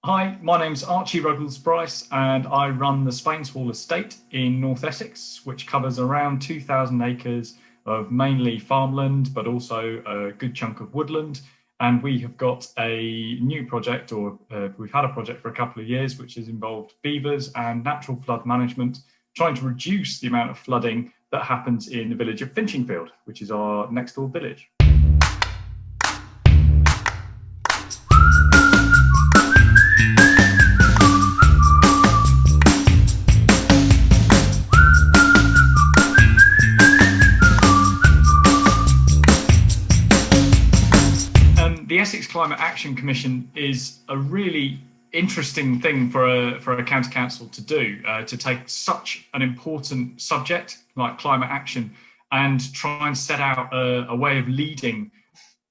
Hi, my name's Archie Ruggles-Bryce and I run the Spainswall estate in North Essex, which covers around 2,000 acres of mainly farmland, but also a good chunk of woodland. And we have got a new project, or we've had a project for a couple of years, which has involved beavers and natural flood management, trying to reduce the amount of flooding that happens in the village of Finchingfield, which is our next door village. The Essex Climate Action Commission is a really interesting thing for a county council to do, to take such an important subject like climate action and try and set out a way of leading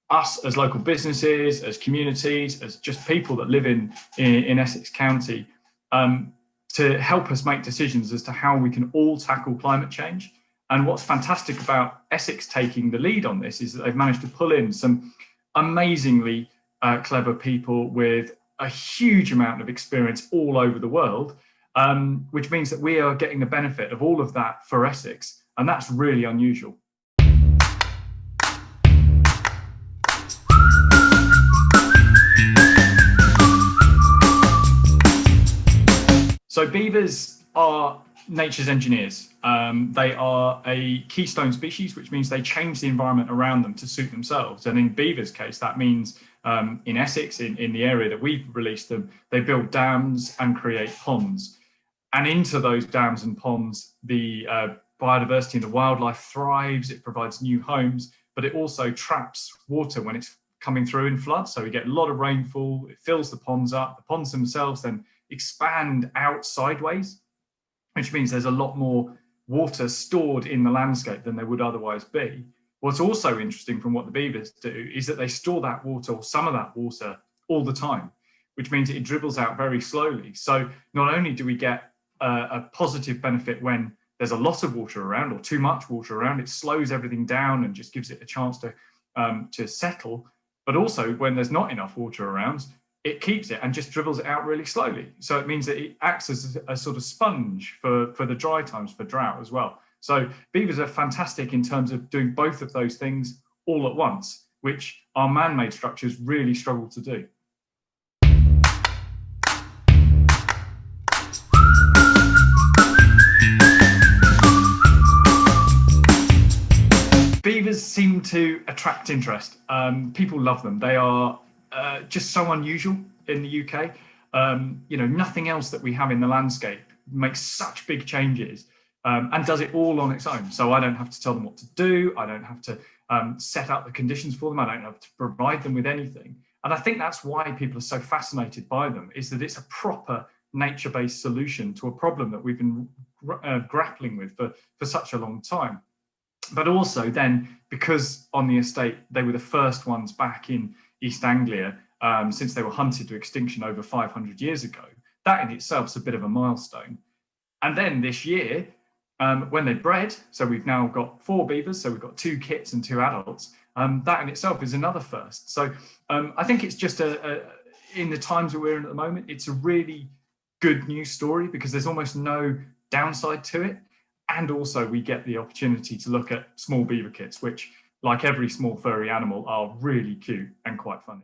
us as local businesses, as communities, as just people that live in Essex County, to help us make decisions as to how we can all tackle climate change. And what's fantastic about Essex taking the lead on this is that they've managed to pull in some amazingly clever people with a huge amount of experience all over the world, which means that we are getting the benefit of all of that for Essex, and that's really unusual. So beavers are nature's engineers. They are a keystone species, which means they change the environment around them to suit themselves. And in beavers' case, that means in Essex, in the area that we've released them, they build dams and create ponds. And into those dams and ponds, the biodiversity and the wildlife thrives, it provides new homes, but it also traps water when it's coming through in floods. So we get a lot of rainfall, it fills the ponds up, the ponds themselves then expand out sideways, which means there's a lot more water stored in the landscape than there would otherwise be. What's also interesting from what the beavers do is that they store that water, or some of that water, all the time, which means it dribbles out very slowly. So not only do we get a positive benefit when there's a lot of water around or too much water around, it slows everything down and just gives it a chance to settle, but also when there's not enough water around, it keeps it and just dribbles it out really slowly. So it means that it acts as a sort of sponge for the dry times, for drought as well. So beavers are fantastic in terms of doing both of those things all at once, which our man-made structures really struggle to do. Beavers seem to attract interest. People love them. They are just so unusual in the UK. Nothing else that we have in the landscape makes such big changes and does it all on its own. So I don't have to tell them what to do. I don't have to set up the conditions for them. I don't have to provide them with anything. And I think that's why people are so fascinated by them, is that it's a proper nature-based solution to a problem that we've been grappling with for such a long time. But also then, because on the estate, they were the first ones back in East Anglia, since they were hunted to extinction over 500 years ago, that in itself is a bit of a milestone. And then this year, when they bred, so we've now got 4 beavers, so we've got 2 kits and 2 adults, that in itself is another first. So I think it's just in the times that we're in at the moment, it's a really good news story because there's almost no downside to it. And also we get the opportunity to look at small beaver kits, which, like every small furry animal, are really cute and quite funny.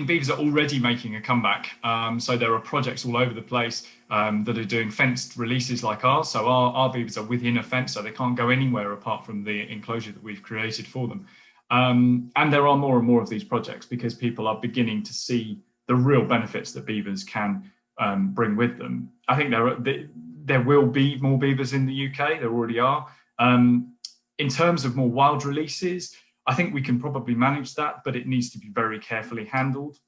Beavers are already making a comeback. So there are projects all over the place that are doing fenced releases like ours. So our beavers are within a fence, so they can't go anywhere apart from the enclosure that we've created for them. And there are more and more of these projects because people are beginning to see the real benefits that beavers can bring with them. I think there will be more beavers in the UK, there already are. In terms of more wild releases, I think we can probably manage that, but it needs to be very carefully handled.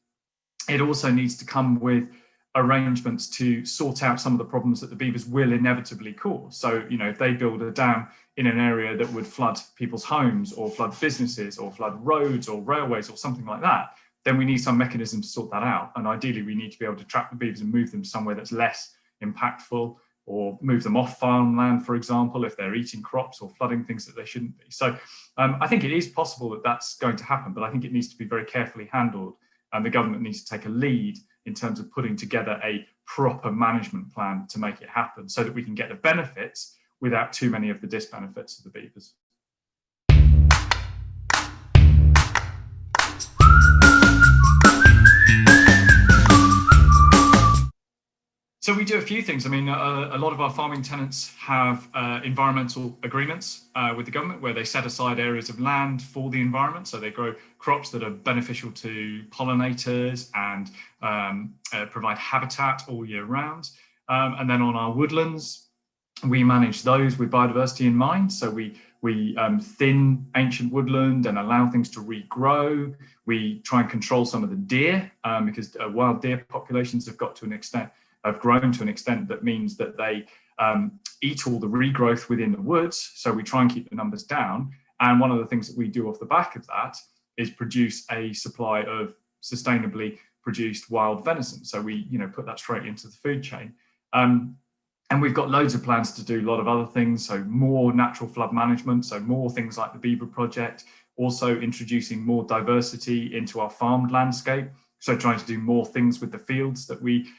It also needs to come with arrangements to sort out some of the problems that the beavers will inevitably cause. So, if they build a dam in an area that would flood people's homes or flood businesses or flood roads or railways or something like that, then we need some mechanism to sort that out. And ideally, we need to be able to trap the beavers and move them somewhere that's less impactful or move them off farmland, for example, if they're eating crops or flooding things that they shouldn't be. So I think it is possible that that's going to happen, but I think it needs to be very carefully handled, and the government needs to take a lead in terms of putting together a proper management plan to make it happen, so that we can get the benefits without too many of the disbenefits of the beavers. So we do a few things. I mean, a lot of our farming tenants have environmental agreements with the government where they set aside areas of land for the environment. So they grow crops that are beneficial to pollinators and provide habitat all year round. And then on our woodlands, we manage those with biodiversity in mind. So we thin ancient woodland and allow things to regrow. We try and control some of the deer because wild deer populations have grown to an extent that means that they eat all the regrowth within the woods. So we try and keep the numbers down. And one of the things that we do off the back of that is produce a supply of sustainably produced wild venison. So we, put that straight into the food chain. And we've got loads of plans to do a lot of other things. So more natural flood management, so more things like the Beaver Project, also introducing more diversity into our farmed landscape. So trying to do more things with the fields that we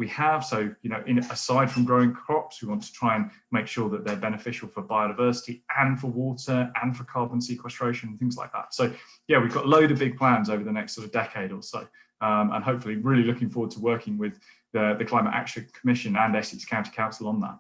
have. So, aside from growing crops, we want to try and make sure that they're beneficial for biodiversity and for water and for carbon sequestration and things like that. So, yeah, we've got a load of big plans over the next sort of decade or so. And hopefully really looking forward to working with the Climate Action Commission and Essex County Council on that.